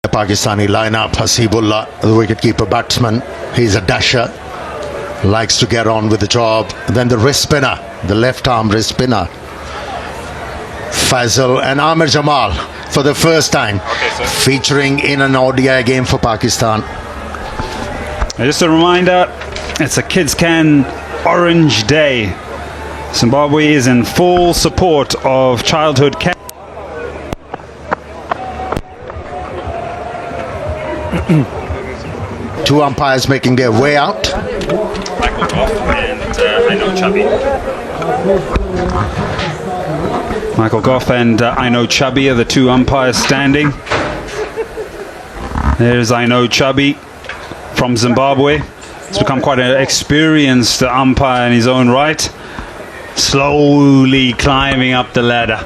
The Pakistani lineup, Hasibullah, the wicketkeeper batsman, he's a dasher, likes to get on with the job. Then the wrist spinner, the left arm wrist spinner, Faisal, and Amir Jamal for the first time featuring in an ODI game for Pakistan. Just a reminder, it's a Kids Can Orange Day. Zimbabwe is in full support of childhood cancer. Two umpires making their way out. Michael Goff and I know Chubby. Michael Goff and I know Chubby are the two umpires standing. There's I know Chubby from Zimbabwe. He's become quite an experienced umpire in his own right. Slowly climbing up the ladder.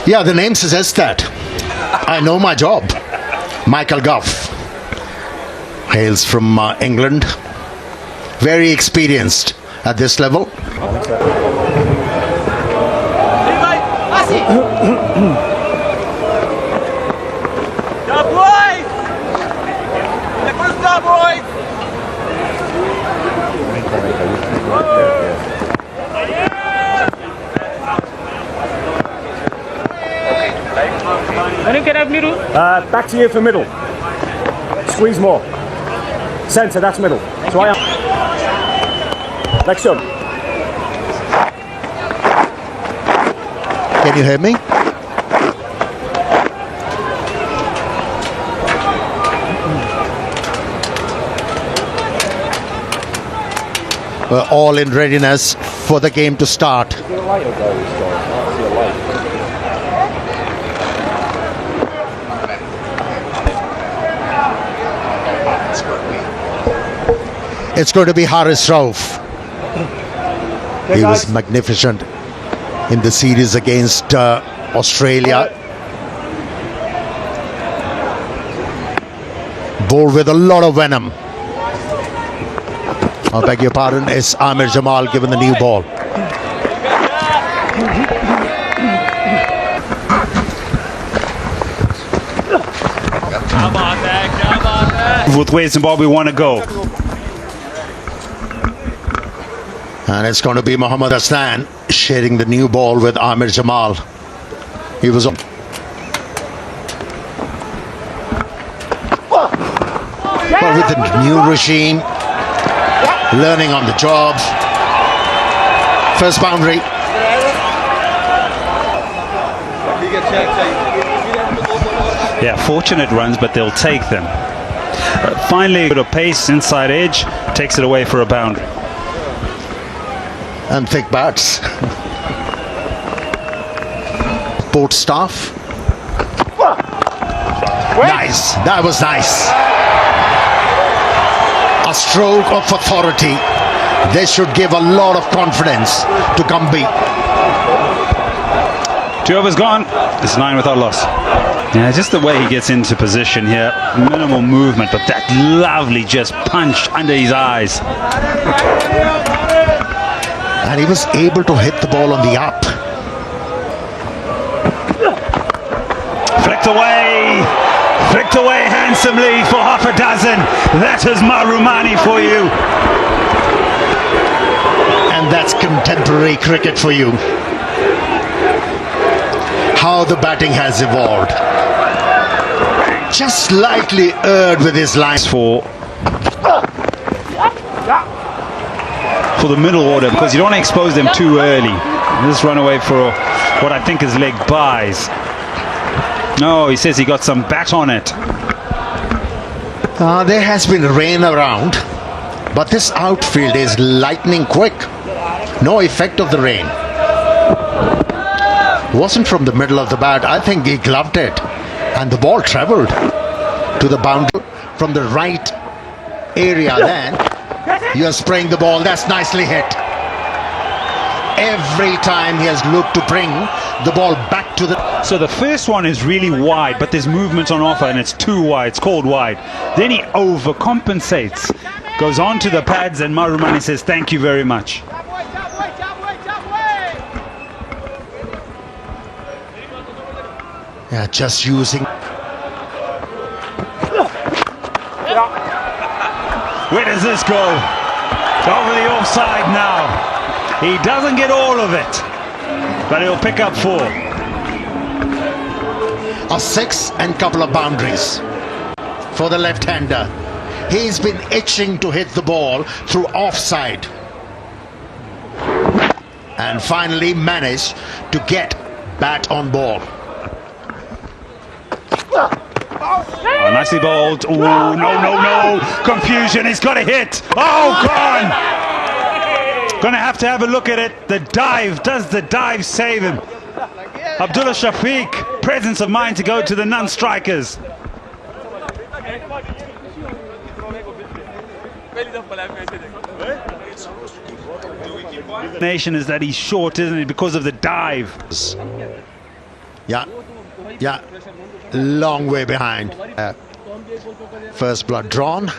Yeah, the name suggests that. I know my job. Michael Goff hails from England. Very experienced at this level. Back to you for middle. Squeeze more. Centre, that's middle. So I am. Next up. Can you hear me? We're all in readiness for the game to start. It's going to be Haris Rauf. He was magnificent in the series against Australia. Bowled with a lot of venom. I beg your pardon, it's Amir Jamal given the new ball. With where Zimbabwe want to go. And it's going to be Mohammad Hassan sharing the new ball with Amir Jamal. He was on. But with the new regime, learning on the job. First boundary. Yeah, fortunate runs, but they'll take them. Finally, a bit of pace, inside edge, takes it away for a boundary. And thick bats. Port staff. Nice. That was nice. A stroke of authority. This should give a lot of confidence to Gumby. 2 overs gone. It's 9 without loss. Yeah, just the way he gets into position here. Minimal movement, but that lovely just punch under his eyes. And he was able to hit the ball on the up. Flicked away handsomely for half a dozen. That is Marumani for you. And that's contemporary cricket for you. How the batting has evolved. Just slightly erred with his lines for the middle order, because you don't want to expose them too early. Just run away for what I think is leg buys. No, he says he got some bat on it. There has been rain around, but this outfield is lightning quick. No effect of the rain. Wasn't from the middle of the bat. I think he gloved it, and the ball travelled to the boundary from the right area. Then you are spraying the ball. That's nicely hit. Every time he has looked to bring the ball back to the... So the first one is really wide, but there's movement on offer and it's too wide. It's called wide. Then he overcompensates. Goes on to the pads and Marumani says, thank you very much. Yeah, just using Where does this go? Over the offside now. He doesn't get all of it, but he'll pick up 4. A 6 and couple of boundaries for the left-hander. He's been itching to hit the ball through offside and finally managed to get bat on ball. Oh, nicely bowled. Oh, no. Confusion. He's got a hit. Oh, gone. Gonna have to have a look at it. The dive. Does the dive save him? Abdullah Shafiq. Presence of mind to go to the non-strikers. Nation is that he's short, isn't it? Because of the dive. Yeah. Long way behind. First blood drawn.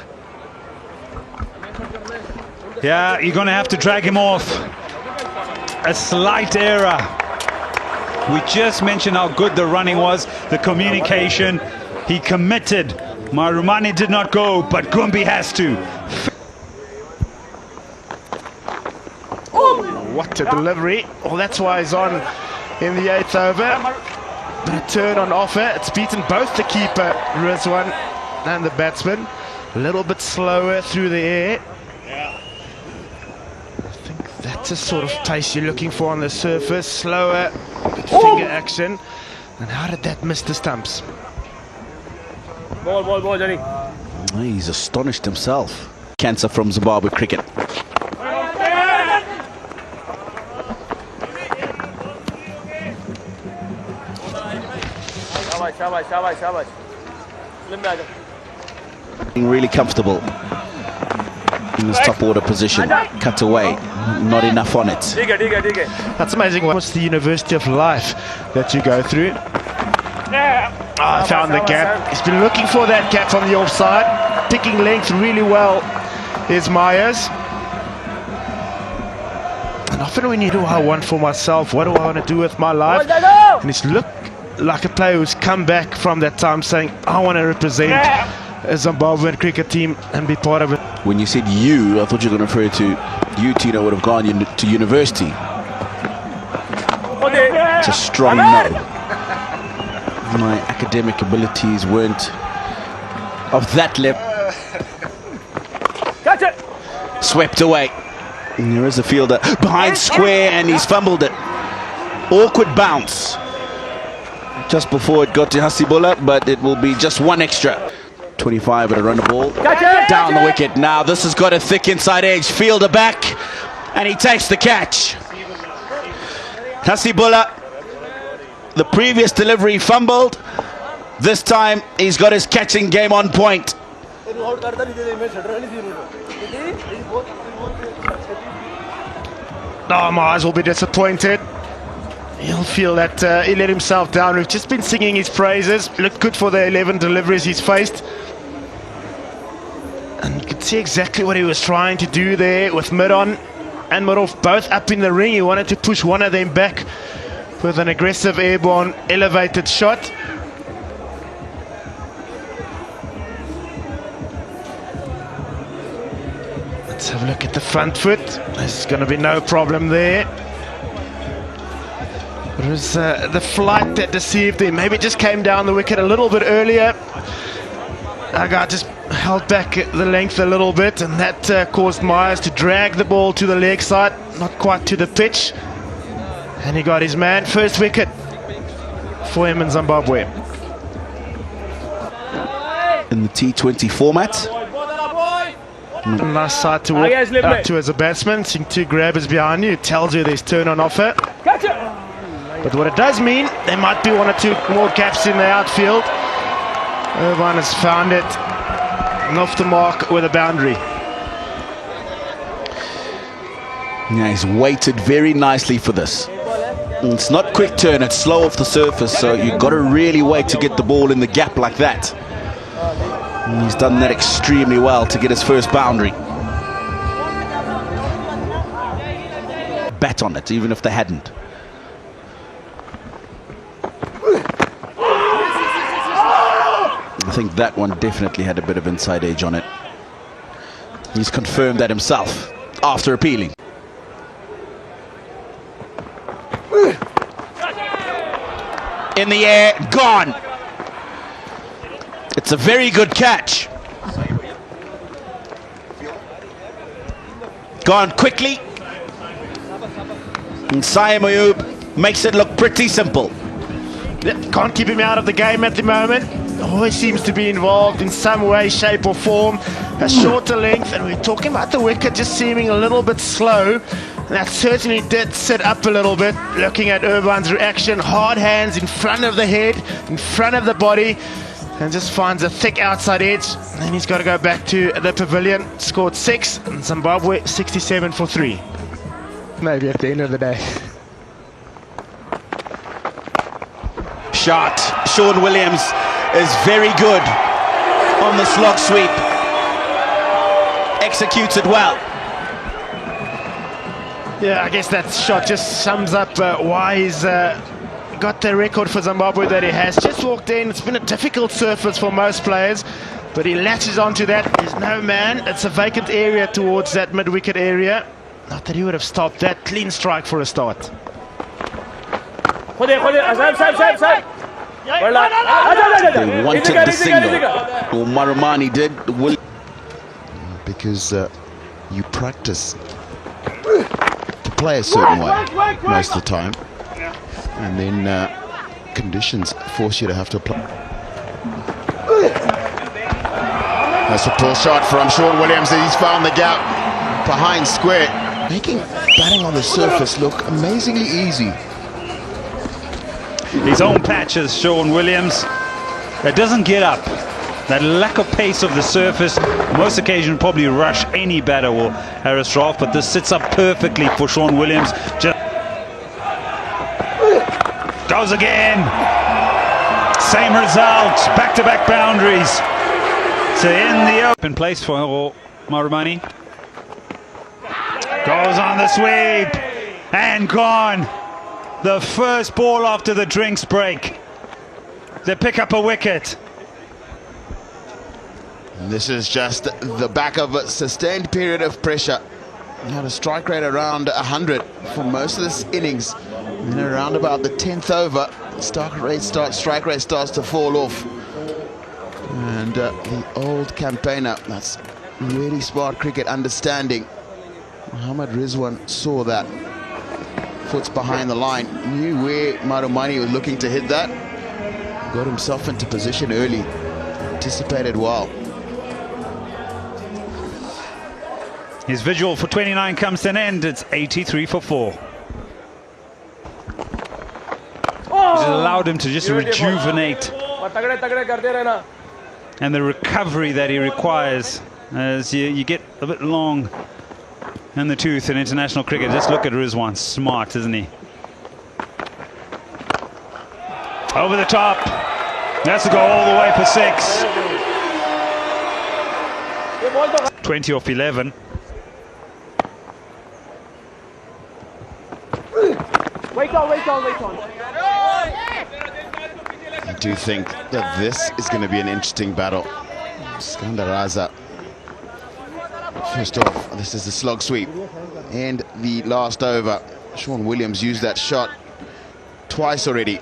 Yeah, you're going to have to drag him off. A slight error. We just mentioned how good the running was, the communication. He committed. Marumani did not go, but Gumbi has to. What a delivery. Well, that's why he's on in the 8th over. A turn on offer. It's beaten both the keeper, Rizwan, and the batsman. A little bit slower through the air. I think that's the sort of pace you're looking for on the surface. Slower, good finger action. And how did that miss the stumps? Ball, Johnny. He's astonished himself. Cancer from Zimbabwe cricket. Shabash. Being really comfortable in this top order position. Cut away. Not enough on it. That's amazing. What's the University of Life that you go through? I found the gap. He's been looking for that gap from the offside. Picking length really well is Myers. And often when you do what I want for myself, what do I want to do with my life? And he's looked like a player who's come back from that time saying, I want to represent a Zimbabwean cricket team and be part of it. When you said you, I thought you were going to refer to you, Tino, would have gone to university. It's a strong no. My academic abilities weren't of that level. Catch it! Swept away. And there is a fielder behind square and he's fumbled it. Awkward bounce. Just before it got to Hasibullah, but it will be just one extra. 25 at a run of ball. Down the wicket. Now this has got a thick inside edge. Fielder back and he takes the catch. Hasibullah, the previous delivery fumbled. This time he's got his catching game on point. Oh, Myers will be disappointed. He'll feel that he let himself down. We've just been singing his praises. Looked good for the 11 deliveries he's faced. And you could see exactly what he was trying to do there with mid-on and mid-off both up in the ring. He wanted to push one of them back with an aggressive airborne elevated shot. Let's have a look at the front foot. There's going to be no problem there. It was the flight that deceived him. Maybe just came down the wicket a little bit earlier. Aga just held back the length a little bit, and that caused Myers to drag the ball to the leg side, not quite to the pitch. And he got his man. First wicket for him in Zimbabwe. In the T20 format. A nice side to walk out to as a batsman. Seeing 2 grabbers behind you, it tells you there's turn on offer. But what it does mean, there might be 1 or 2 more gaps in the outfield. Irvine has found it and off the mark with a boundary. Yeah, he's waited very nicely for this. It's not quick turn, it's slow off the surface, so you've got to really wait to get the ball in the gap like that. And he's done that extremely well to get his first boundary. Bat on it, even if they hadn't. I think that one definitely had a bit of inside edge on it. He's confirmed that himself after appealing. In the air, gone. It's a very good catch. Gone quickly. And Saim Ayub makes it look pretty simple. Yep, can't keep him out of the game at the moment. Always seems to be involved in some way, shape or form. A shorter length, and we're talking about the wicket just seeming a little bit slow. That certainly did sit up a little bit, looking at Urban's reaction. Hard hands in front of the head, in front of the body, and just finds a thick outside edge. And then he's got to go back to the pavilion. Scored 6, and Zimbabwe 67 for 3. Maybe at the end of the day. Shot. Sean Williams is very good on the slog sweep. Executes it well. Yeah, I guess that shot just sums up why he's got the record for Zimbabwe that he has. Just walked in. It's been a difficult surface for most players, but he latches onto that. There's no man. It's a vacant area towards that mid-wicket area. Not that he would have stopped that. Clean strike for a start. They wanted the single. Marumani did. Because you practice to play a certain way most of the time, and then conditions force you to have to apply. That's a poor shot from Sean Williams. He's found the gap behind square, making batting on the surface look amazingly easy. His own patches, Sean Williams, that doesn't get up. That lack of pace of the surface, most occasions probably rush any batter will harass off, but this sits up perfectly for Sean Williams. Just goes again. Same result, back-to-back boundaries. So in the open place for Marumani. Goes on the sweep and gone. The first ball after the drinks break. They pick up a wicket. And this is just the back of a sustained period of pressure. He had a strike rate around 100 for most of this innings. And around about the 10th over, strike rate starts to fall off. And the old campaigner, that's really smart cricket understanding. Muhammad Rizwan saw that. Foot's behind the line, knew where Marumani was looking to hit that. Got himself into position early, anticipated well. His visual for 29 comes to an end. It's 83 for 4. It allowed him to just rejuvenate. And the recovery that he requires as you get a bit long in the tooth in international cricket. Just look at Rizwan. Smart, isn't he? Over the top. That's to go all the way for 6. 20 off 11. Wait on. I do think that this is going to be an interesting battle. Skandar Raza. First off, this is the slog sweep. And the last over, Sean Williams used that shot twice already.